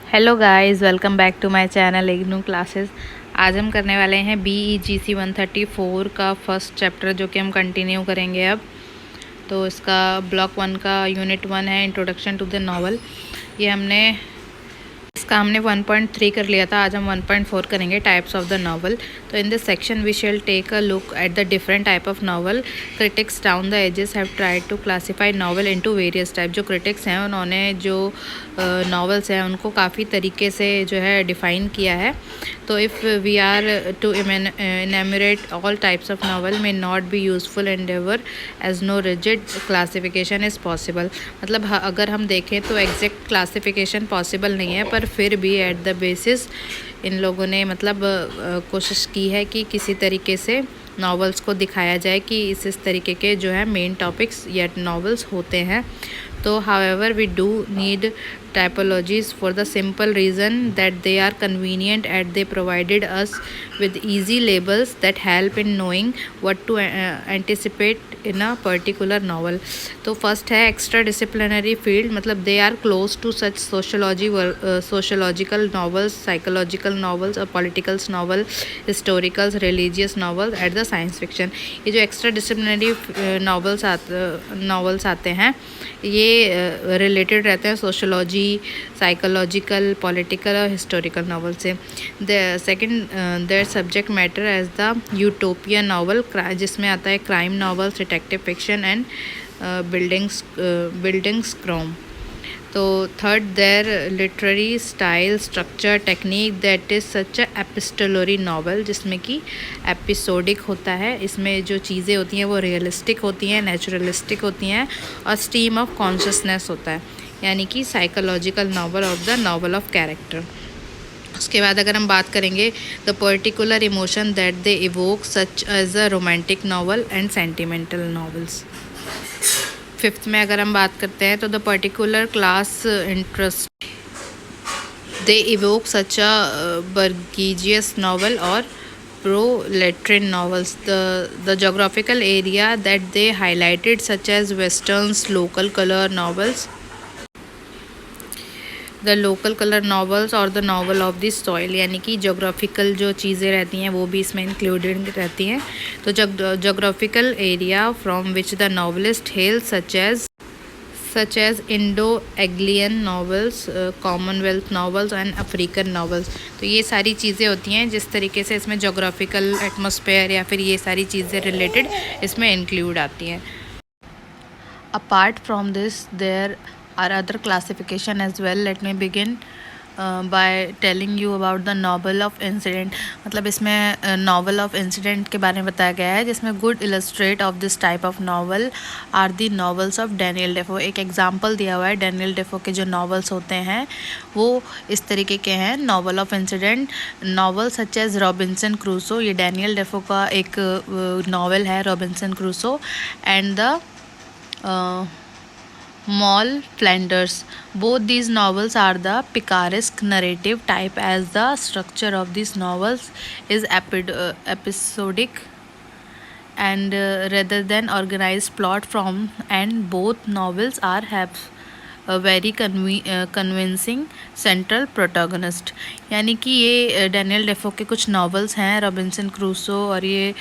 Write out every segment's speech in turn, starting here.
Hello guys, welcome back to my channel IGNOU classes. आज हम करने वाले हैं BEGC 134 का फर्स्ट चैप्टर, जो कि हम कंटिन्यू करेंगे अब। तो इसका ब्लॉक 1 का यूनिट 1 है, इंट्रोडक्शन टू द नॉवल। ये इसका हमने 1.3 कर लिया था। आज हम 1.4 करेंगे, टाइप्स ऑफ द नॉवल। तो in this section we shall take a look at the different type of novel. Critics down the ages have tried to classify novel into various type. जो क्रिटिक्स हैं उन्होंने जो novels हैं उनको काफ़ी तरीके से जो है डिफ़ाइन किया है। तो if we are to enumerate all types of novel may not be useful endeavor as no rigid classification is possible। मतलब अगर हम देखें तो एग्जैक्ट क्लासिफिकेशन पॉसिबल नहीं है, पर फिर भी एट द बेसिस इन लोगों ने मतलब कोशिश की है कि किसी तरीके से नॉवेल्स को दिखाया जाए कि इस तरीके के जो है मेन टॉपिक्स या नॉवेल्स होते हैं। तो however we do need typologies for the simple reason that they are convenient and they provided us with easy labels that help in knowing what to anticipate in a particular novel। तो first है extra disciplinary field, मतलब they are close to such sociological novels, psychological novels और politicals novel, historicals, religious novels at the science fiction. ये जो extra disciplinary novels आते हैं ये related रहते हैं सोशोलॉजी, साइकोलॉजिकल, पॉलिटिकल और हिस्टोरिकल नॉवल से। The second their subject matter as the utopian novel, जिसमें आता है crime novels, detective fiction and bildungsroman. तो third their literary style, structure, technique that is such a epistolary novel, जिसमें कि episodic होता है। इसमें जो चीज़ें होती हैं वो रियलिस्टिक होती हैं, नेचुरलिस्टिक होती हैं और स्ट्रीम ऑफ कॉन्शियसनेस होता है, यानी कि psychological novel of the novel of character. उसके बाद अगर हम बात करेंगे the particular emotion that they evoke such as a romantic novel and sentimental novels. Fifth में अगर हम बात करते हैं तो the particular class interest they evoke such a bourgeois novel और proletarian novels। The geographical area that they highlighted such as westerns, local color novels, the local colour novels और the novel of the soil, यानी कि geographical जो चीज़ें रहती हैं वो भी इसमें इंक्लूडेड रहती हैं। तो geographical area from which the novelist hail such as Indo Anglian novels, Commonwealth novels and African novels. तो ये सारी चीज़ें होती हैं जिस तरीके से इसमें जोग्राफिकल एटमॉस्फेयर या फिर ये सारी चीज़ें रिलेटेड इसमें इंक्लूड आती हैं। Apart from this there are other classification as well। let me begin by telling you about the novel of incident। मतलब इसमें novel of incident के बारे में बताया गया है, जिसमें good illustrate of this type of novel are the novels of Daniel Defoe। एक एग्जाम्पल दिया हुआ है डेनियल डेफो के जो नॉवल्स होते हैं वो इस तरीके के हैं। Novel of incident novel such as Robinson Crusoe, ये डेनियल डेफो का एक नॉवल है Robinson Crusoe, and the Moll Flanders। Both these novels are the picaresque narrative type, as the structure of these novels is episodic and rather than organized plot from, and both novels have a very convincing central protagonist। यानी कि ये Daniel Dafoe के कुछ novels हैं, Robinson Crusoe और ये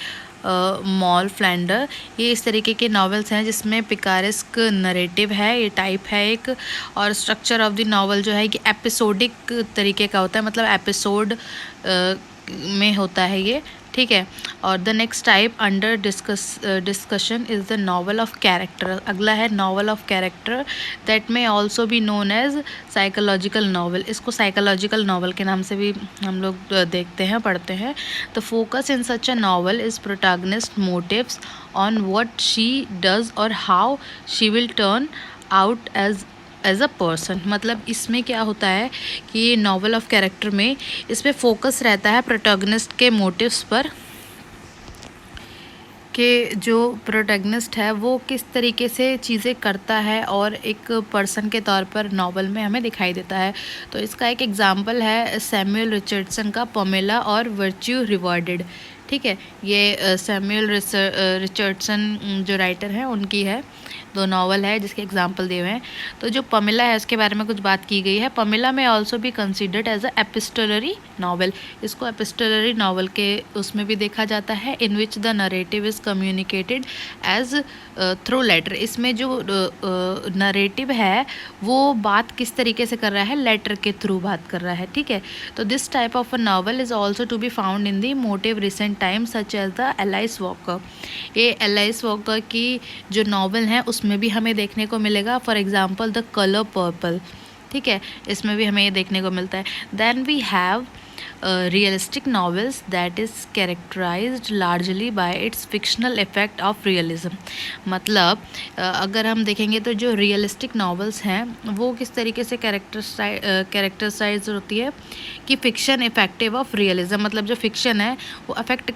mall Flanders, ये इस तरीके के नॉवेल्स हैं जिसमें पिकारेस्क नरेटिव है, ये टाइप है एक, और स्ट्रक्चर ऑफ द नॉवल जो है कि एपिसोडिक तरीके का होता है, मतलब एपिसोड में होता है ये, ठीक है। और the next type under discussion is the novel of character. अगला है नॉवल ऑफ कैरेक्टर, दैट में ऑल्सो भी नोन एज साइकोलॉजिकल नॉवल। इसको साइकोलॉजिकल नॉवल के नाम से भी हम लोग देखते हैं, पढ़ते हैं। The focus in such a novel is protagonist motives on what she does और how she will turn out as a person. मतलब इसमें क्या होता है कि ये नॉवल ऑफ कैरेक्टर में इस पर फोकस रहता है प्रोटैगनिस्ट के मोटिव्स पर, कि जो प्रोटैगनिस्ट है वो किस तरीके से चीज़ें करता है और एक पर्सन के तौर पर नॉवल में हमें दिखाई देता है। तो इसका एक एग्जांपल है सैमुअल रिचर्डसन का पमेला और वर्च्यू रिवॉर्डेड, ठीक ठीक है। ये सैमुअल रिचर्डसन जो राइटर हैं उनकी है, 2 नावल है जिसके एग्जाम्पल दिए हुए हैं। तो जो पमिला है उसके बारे में कुछ बात की गई है। पमिला में ऑल्सो भी considered as a epistolary novel, इसको एपिस्टोलरी नावल के उसमें भी देखा जाता है, in which the narrative is communicated as through letter. इसमें जो नरेटिव है वो बात किस तरीके से कर रहा है, लेटर के थ्रू बात कर रहा है, ठीक है। तो this type of a novel is also to be found in the motive recent times such as the Alice Walker. ये एलाइस वॉकर की जो नावल है उसमें भी हमें देखने को मिलेगा। For example the colour purple, ठीक है, इसमें भी हमें ये देखने को मिलता है। Then we have realistic novels that is characterized largely by its fictional effect of realism। मतलब अगर हम देखेंगे तो जो रियलिस्टिक नॉवेल्स हैं वो किस तरीके से कैरेक्टराइज होती है कि फिक्शन इफेक्टिव ऑफ रियलिज्म, मतलब जो फिक्शन है वो अफेक्ट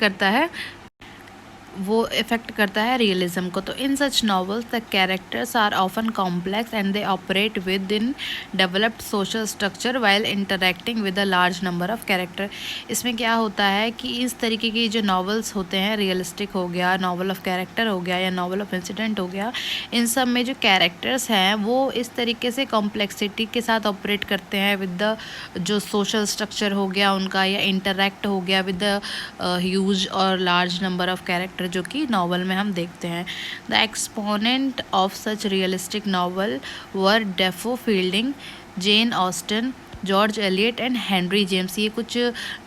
करता है रियलिज्म को। तो in such novels the characters are often complex and they operate within developed social structure while interacting with a large number of character. इसमें क्या होता है कि इस तरीके की जो नॉवेल्स होते हैं, रियलिस्टिक हो गया, नॉवल ऑफ कैरेक्टर हो गया या नॉवल ऑफ इंसिडेंट हो गया, इन सब में जो कैरेक्टर्स हैं वो इस तरीके से कॉम्प्लेक्सिटी के साथ ऑपरेट करते हैं विद द जो सोशल स्ट्रक्चर हो गया उनका, या इंटरेक्ट हो गया विद द ह्यूज और लार्ज नंबर ऑफ कैरेक्टर जो कि नावल में हम देखते हैं। The exponent of such realistic novel were Dafoe fielding, Jane Austen, George Eliot and Henry James. ये कुछ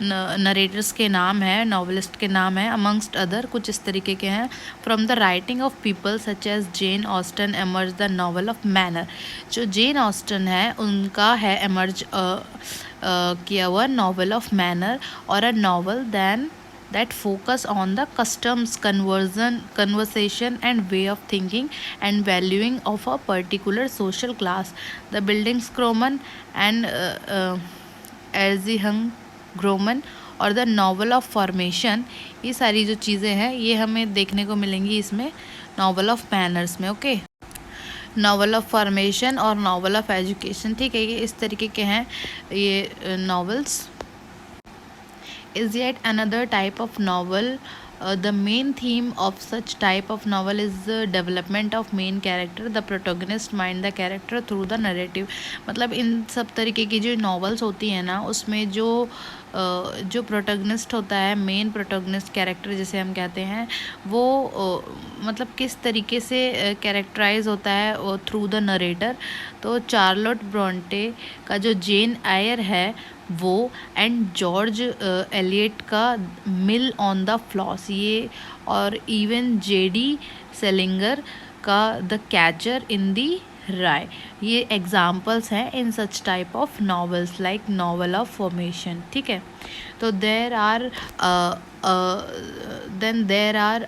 नरेटर्स के नाम हैं, नॉवलिस्ट के नाम हैं, अमंगस्ट अदर कुछ इस तरीके के हैं। From the writing of people such as Jane Austen emerge the novel of manner. जो जेन ऑस्टन है उनका है एमर्ज किया हुआ नावल ऑफ मैनर, और a novel than that focus on the customs, conversation and way of thinking and valuing of a particular social class. The Bildungsroman and Erziehungsroman और the novel of formation, ये सारी जो चीज़ें हैं ये हमें देखने को मिलेंगी इसमें नावल ऑफ मैनर्स में। ओके, नावल ऑफ फॉर्मेशन और नावल ऑफ एजुकेशन, ठीक है, ये इस तरीके के हैं ये novels. is yet another type of novel. The main theme of such type of novel is the development of main character. The protagonist mind the character through the narrative। मतलब इन सब तरीके की जो नॉवेल्स होती हैं ना उसमें जो प्रोटैगनिस्ट होता है, मेन प्रोटैगनिस्ट कैरेक्टर जिसे हम कहते हैं, वो मतलब किस तरीके से कैरेक्टराइज होता है थ्रू द नरेटर। तो चार्लोट ब्रॉन्टे का जो जेन आयर है वो, एंड जॉर्ज एलियट का मिल ऑन द फ्लॉस ये, और इवन जेडी सेलिंगर का द कैचर इन दी राय, ये एग्जाम्पल्स हैं in such type of novels like novel of formation, ठीक है। तो there are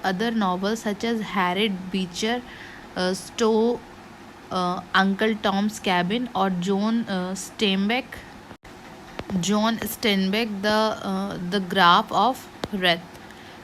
other novels such as Harriet Beecher Stowe, Uncle Tom's Cabin और John Steinbeck the grapes of wrath.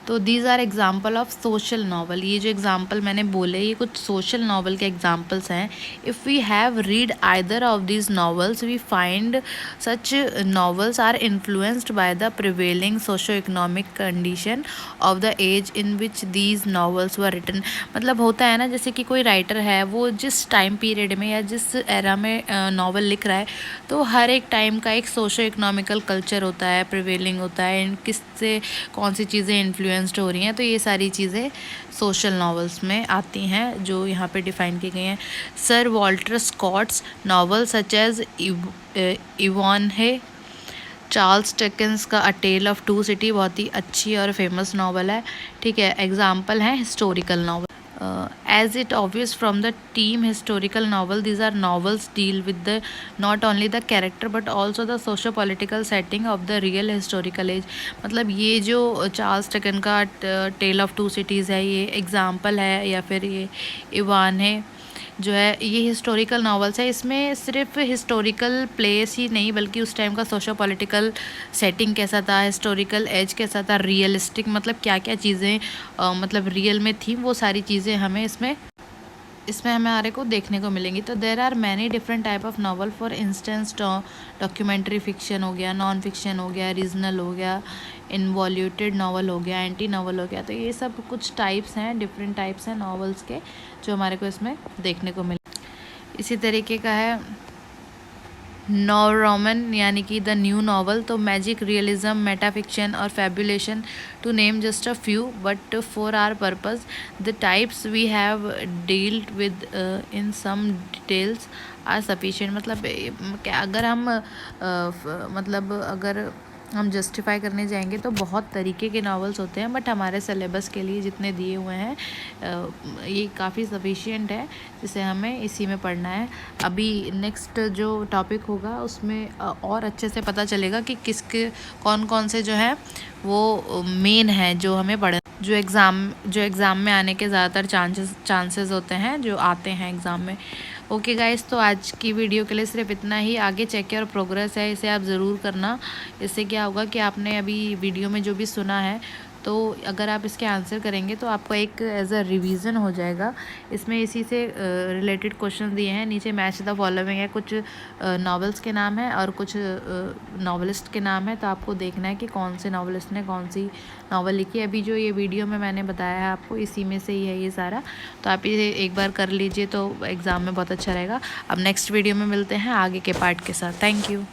तो these are example of social novel. ये जो example मैंने बोले ये कुछ सोशल नावल के एग्जाम्पल्स हैं। If we have read either of these novels we find such novels are influenced by the prevailing socio economic condition of the age in which these novels were written. मतलब होता है ना, जैसे कि कोई writer है वो जिस टाइम पीरियड में या जिस एरा में नावल लिख रहा है, तो हर एक टाइम का एक सोशो इकोनॉमिकल कल्चर होता है, प्रिवेलिंग होता है, किससे कौन सी चीज़ें इन्फ्लुएंस्ड हो रही हैं। तो ये सारी चीज़ें सोशल नॉवेल्स में आती हैं जो यहाँ पे डिफ़ाइन की गई हैं। Sir Walter Scott's novel such as Ivanhoe है, चार्ल्स डिकेंस का a tale of two city बहुत ही अच्छी और फेमस नावल है, ठीक है। एग्जाम्पल हैं historical novel. As it obvious from the theme historical novel, these are novels deal with the not only the character but also the socio-political setting of the real historical age। मतलब ये जो Charles Dickens का tell of to cities है ये example है, या फिर ये इवान है जो है, ये हिस्टोरिकल नॉवेल्स है। इसमें सिर्फ हिस्टोरिकल प्लेस ही नहीं बल्कि उस टाइम का सोशो पॉलिटिकल सेटिंग कैसा था, हिस्टोरिकल एज कैसा था, रियलिस्टिक मतलब क्या क्या चीज़ें मतलब रियल में थी, वो सारी चीज़ें हमें इसमें हमारे को देखने को मिलेंगी। तो there are many different type of novel, for instance documentary fiction हो गया, नॉन फिक्शन हो गया, रीजनल हो गया, इनवॉल्यूटेड नावल हो गया, एंटी नावल हो गया। तो ये सब कुछ टाइप्स हैं, डिफरेंट टाइप्स हैं नावल्स के जो हमारे को इसमें देखने को मिले। इसी तरीके का है नॉव रोमन यानी कि द न्यू नावल। तो मैजिक, रियलिज्म, मेटाफिक्शन और fabulation, to name just a few, but for our purpose the types we have dealt with in some details are sufficient. मतलब अगर हम मतलब अगर हम जस्टिफाई करने जाएंगे तो बहुत तरीके के नावल्स होते हैं, बट हमारे सिलेबस के लिए जितने दिए हुए हैं ये काफ़ी सफिशिएंट है, जिसे हमें इसी में पढ़ना है। अभी नेक्स्ट जो टॉपिक होगा उसमें और अच्छे से पता चलेगा कि किसके कौन कौन से जो है वो मेन है जो हमें पढ़ जो एग्ज़ाम में आने के ज़्यादातर चांसेस होते हैं, जो आते हैं एग्ज़ाम में। ओके गाइस, तो आज की वीडियो के लिए सिर्फ इतना ही। आगे चेक और प्रोग्रेस है, इसे आप ज़रूर करना। इससे क्या होगा कि आपने अभी वीडियो में जो भी सुना है, तो अगर आप इसके आंसर करेंगे तो आपको एक एज अ रिवीजन हो जाएगा। इसमें इसी से रिलेटेड क्वेश्चन दिए हैं। नीचे मैच द फॉलोइंग है, कुछ नॉवेल्स के नाम है और कुछ नॉवलिस्ट के नाम है। तो आपको देखना है कि कौन से नॉवलिस्ट ने कौन सी नॉवल लिखी है। अभी जो ये वीडियो में मैंने बताया है आपको, इसी में से ही है ये सारा। तो आप ये एक बार कर लीजिए तो एग्ज़ाम में बहुत अच्छा रहेगा। अब नेक्स्ट वीडियो में मिलते हैं आगे के पार्ट के साथ। Thank you.